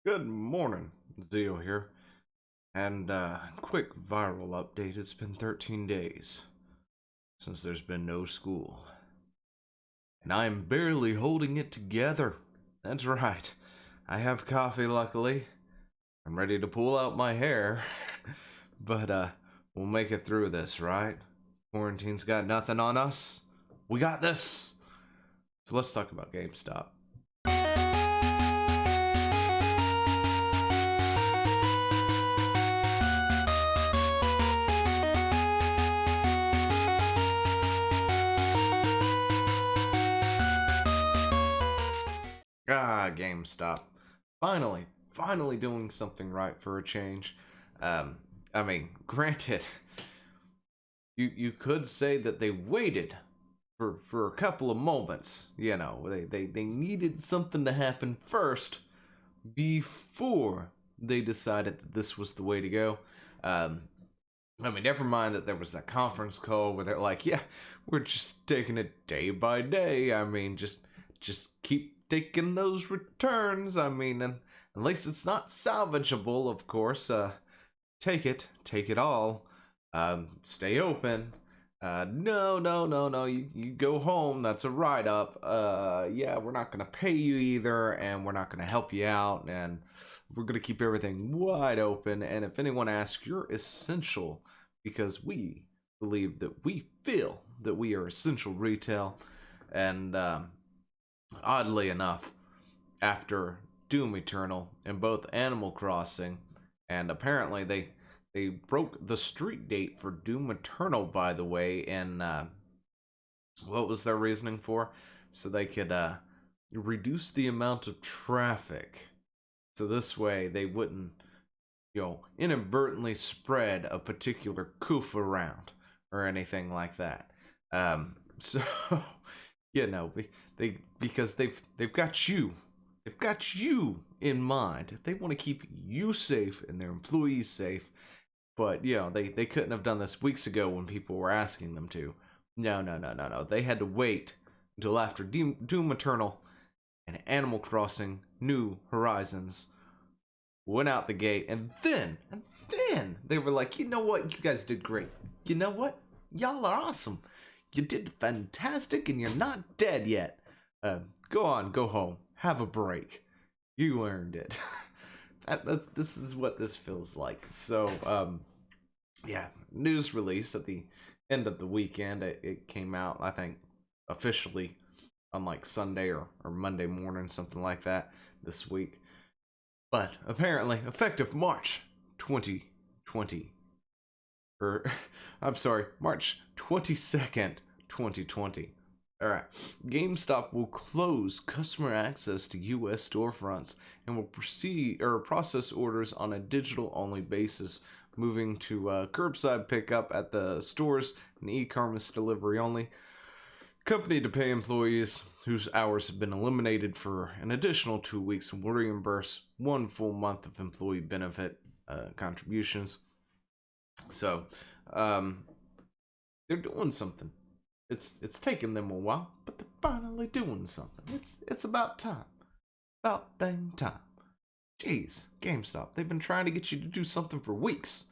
Good morning, Zio here. And quick viral update. It's been 13 days since there's been no school. And I am barely holding it together. That's right. I have coffee, luckily. I'm ready to pull out my hair. But we'll make it through this, right? Quarantine's got nothing on us. We got this. So let's talk about GameStop. GameStop. Finally doing something right for a change. I mean, granted, you could say that they waited for a couple of moments. You know, they needed something to happen first before they decided that this was the way to go. I mean, never mind that there was that conference call where they're like, yeah, we're just taking it day by day. I mean, just keep taking those returns. I mean, and at least it's not salvageable, of course. Take it all. Stay open. No. You go home. That's a write-up. Yeah, we're not gonna pay you either, and we're not gonna help you out, and we're gonna keep everything wide open. And if anyone asks, you're essential because we believe that we feel that we are essential retail. And oddly enough, after Doom Eternal and both Animal Crossing, and apparently they broke the street date for Doom Eternal, by the way, and what was their reasoning for? So they could reduce the amount of traffic. So this way they wouldn't, inadvertently spread a particular coof around or anything like that. So because they've got you. They've got you in mind. They want to keep you safe and their employees safe. But, they couldn't have done this weeks ago when people were asking them to. No. They had to wait until after Doom Eternal and Animal Crossing New Horizons went out the gate. And then they were like, you know what? You guys did great. You know what? Y'all are awesome. You did fantastic and you're not dead yet. Go on, go home. Have a break. You earned it. This is what this feels like. So, news release at the end of the weekend. It came out, I think, officially on like Sunday or Monday morning, something like that, this week. But apparently, effective March 2020. March 22nd, 2020. Alright, GameStop will close customer access to U.S. storefronts and will process orders on a digital-only basis, moving to curbside pickup at the stores and e-commerce delivery only. Company to pay employees whose hours have been eliminated for an additional 2 weeks and will reimburse 1 full month of employee benefit contributions. So, they're doing something. It's taken them a while, but they're finally doing something. It's about time. About dang time. Jeez, GameStop, they've been trying to get you to do something for weeks.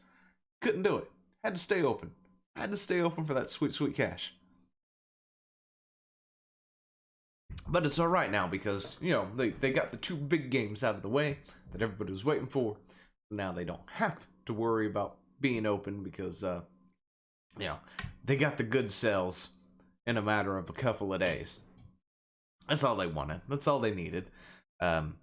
Couldn't do it. Had to stay open. Had to stay open for that sweet, sweet cash. But it's alright now because, they got the 2 big games out of the way that everybody was waiting for. Now they don't have to worry about being open because, they got the good sales in a matter of a couple of days. That's all they wanted. That's all they needed. And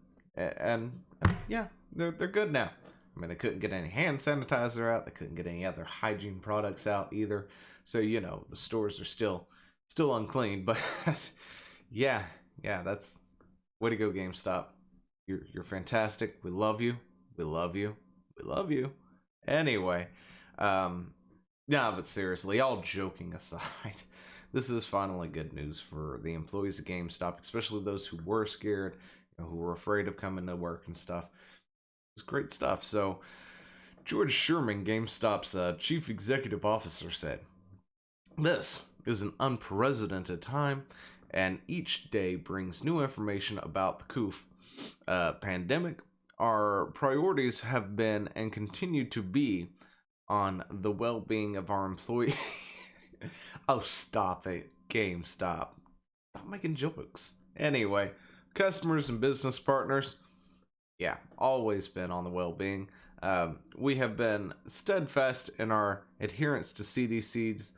they're good now. I mean, they couldn't get any hand sanitizer out. They couldn't get any other hygiene products out either. So, the stores are still unclean. But yeah, that's way to go, GameStop. You're fantastic. We love you. We love you. We love you. Anyway, but seriously, all joking aside, this is finally good news for the employees of GameStop, especially those who were scared, who were afraid of coming to work and stuff. It's great stuff. So, George Sherman, GameStop's chief executive officer, said, "This is an unprecedented time, and each day brings new information about the pandemic, our priorities have been and continue to be on the well-being of our employees. Oh, stop it, GameStop. Stop making jokes. Anyway, customers and business partners, yeah, always been on the well-being. We have been steadfast in our adherence to CDC's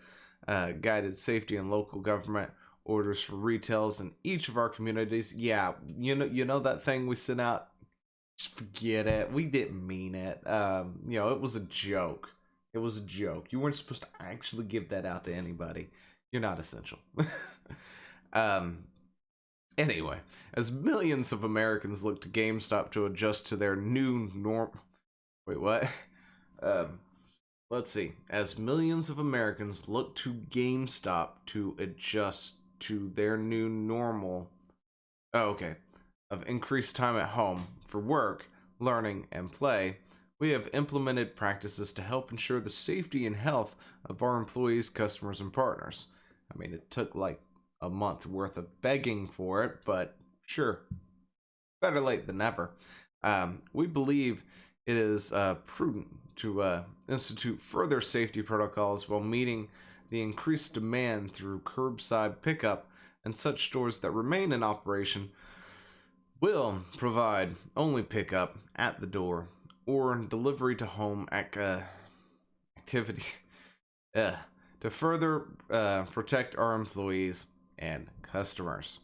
guided safety and local government orders for retails in each of our communities. Yeah, you know that thing we sent out. Just forget it. We didn't mean it. It was a joke. It was a joke. You weren't supposed to actually give that out to anybody. You're not essential. Anyway, as millions of Americans look to GameStop to adjust to their new norm. Wait, what? Let's see. As millions of Americans look to GameStop to adjust to their new normal. Oh, okay. Of increased time at home for work, learning, and play, we have implemented practices to help ensure the safety and health of our employees, customers, and partners. I mean, it took like a month worth of begging for it, but sure, better late than never. We believe it is prudent to institute further safety protocols while meeting the increased demand through curbside pickup, and such stores that remain in operation will provide only pickup at the door or delivery to home activity to further protect our employees and customers.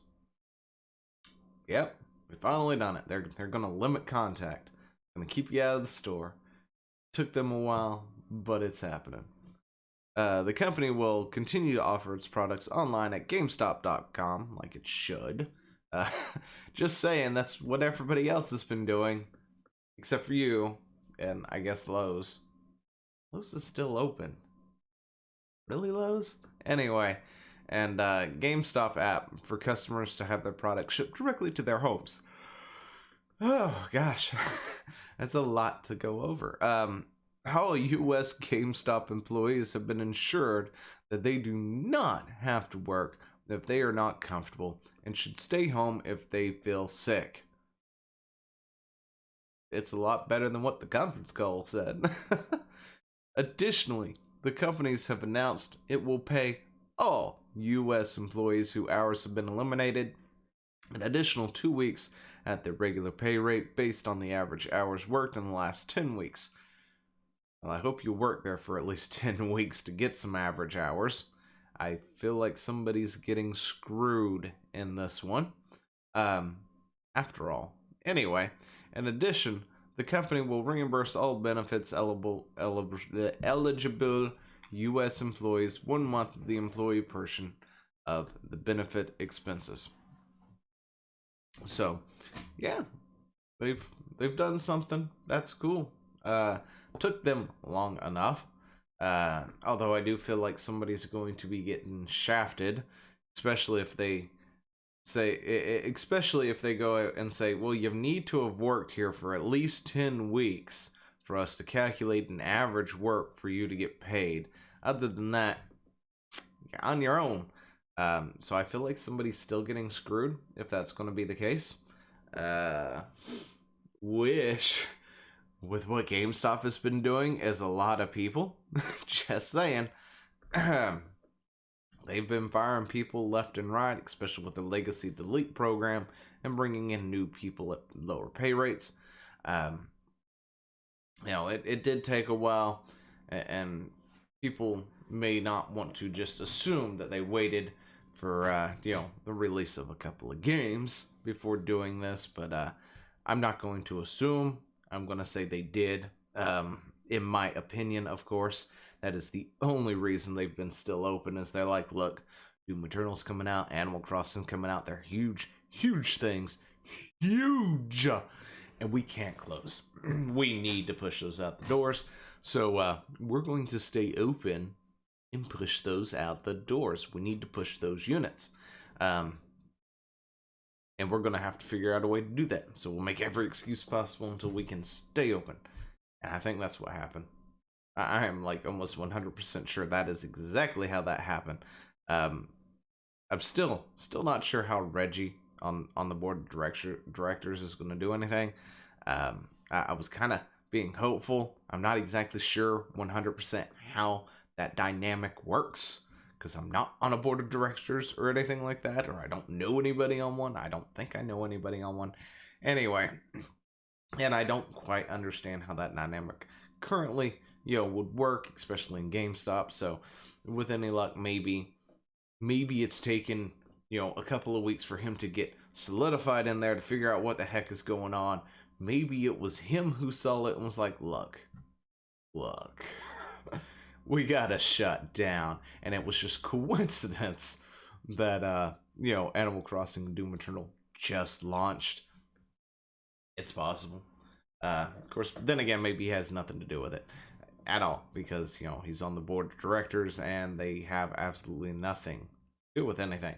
Yep, we finally done it. They're gonna limit contact. Gonna keep you out of the store. Took them a while, but it's happening. The company will continue to offer its products online at GameStop.com, like it should. Just saying, that's what everybody else has been doing, except for you, and I guess Lowe's. Lowe's is still open. Really, Lowe's? Anyway, and GameStop app for customers to have their products shipped directly to their homes. Oh, gosh. That's a lot to go over. How U.S. GameStop employees have been ensured that they do not have to work if they are not comfortable and should stay home if they feel sick. It's a lot better than what the conference call said. Additionally, the companies have announced it will pay all U.S. employees whose hours have been eliminated an additional 2 weeks at their regular pay rate based on the average hours worked in the last 10 weeks. Well, I hope you work there for at least 10 weeks to get some average hours. I feel like somebody's getting screwed in this one. After all. Anyway, in addition, the company will reimburse all benefits eligible U.S. employees 1 month of the employee portion of the benefit expenses. So, yeah, they've done something. That's cool. Took them long enough. Although I do feel like somebody's going to be getting shafted, especially if they go out and say, well, you need to have worked here for at least 10 weeks for us to calculate an average work for you to get paid. Other than that, you're on your own. So I feel like somebody's still getting screwed if that's going to be the case. Wish with what GameStop has been doing is a lot of people. Just saying. They've been firing people left and right, especially with the Legacy Delete program, and bringing in new people at lower pay rates. It did take a while, and people may not want to just assume that they waited for the release of a couple of games before doing this, but I'm not going to assume. I'm going to say they did. In my opinion, of course, that is the only reason they've been still open, is they're like, look, Doom Eternal's coming out, Animal Crossing coming out, they're huge things, huge, and we can't close. We need to push those out the doors, so we're going to stay open and push those out the doors. We need to push those units, and we're going to have to figure out a way to do that, so we'll make every excuse possible until we can stay open. And I think that's what happened. I am like almost 100% sure that is exactly how that happened. I'm still not sure how Reggie on the board of directors is going to do anything. I was kind of being hopeful. I'm not exactly sure 100% how that dynamic works, because I'm not on a board of directors or anything like that, or I don't know anybody on one. I don't think I know anybody on one. Anyway, and I don't quite understand how that dynamic currently, would work, especially in GameStop. So with any luck, maybe it's taken, a couple of weeks for him to get solidified in there to figure out what the heck is going on. Maybe it was him who saw it and was like, look, we gotta shut down. And it was just coincidence that, Animal Crossing Doom Eternal just launched. It's possible. Of course, then again, maybe he has nothing to do with it at all, because, he's on the board of directors and they have absolutely nothing to do with anything.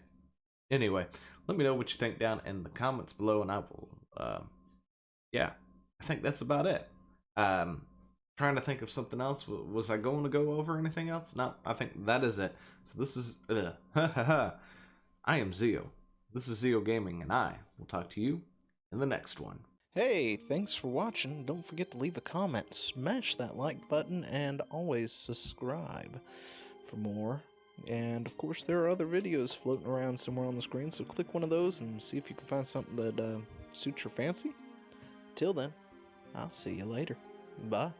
Anyway, let me know what you think down in the comments below, and I will, yeah, I think that's about it. Trying to think of something else. Was I going to go over anything else? No, I think that is it. So this is, I am Zeo. This is Zeo Gaming, and I will talk to you in the next one. Hey, thanks for watching. Don't forget to leave a comment, smash that like button, and always subscribe for more. And of course, there are other videos floating around somewhere on the screen, so click one of those and see if you can find something that suits your fancy. Till then, I'll see you later. Bye.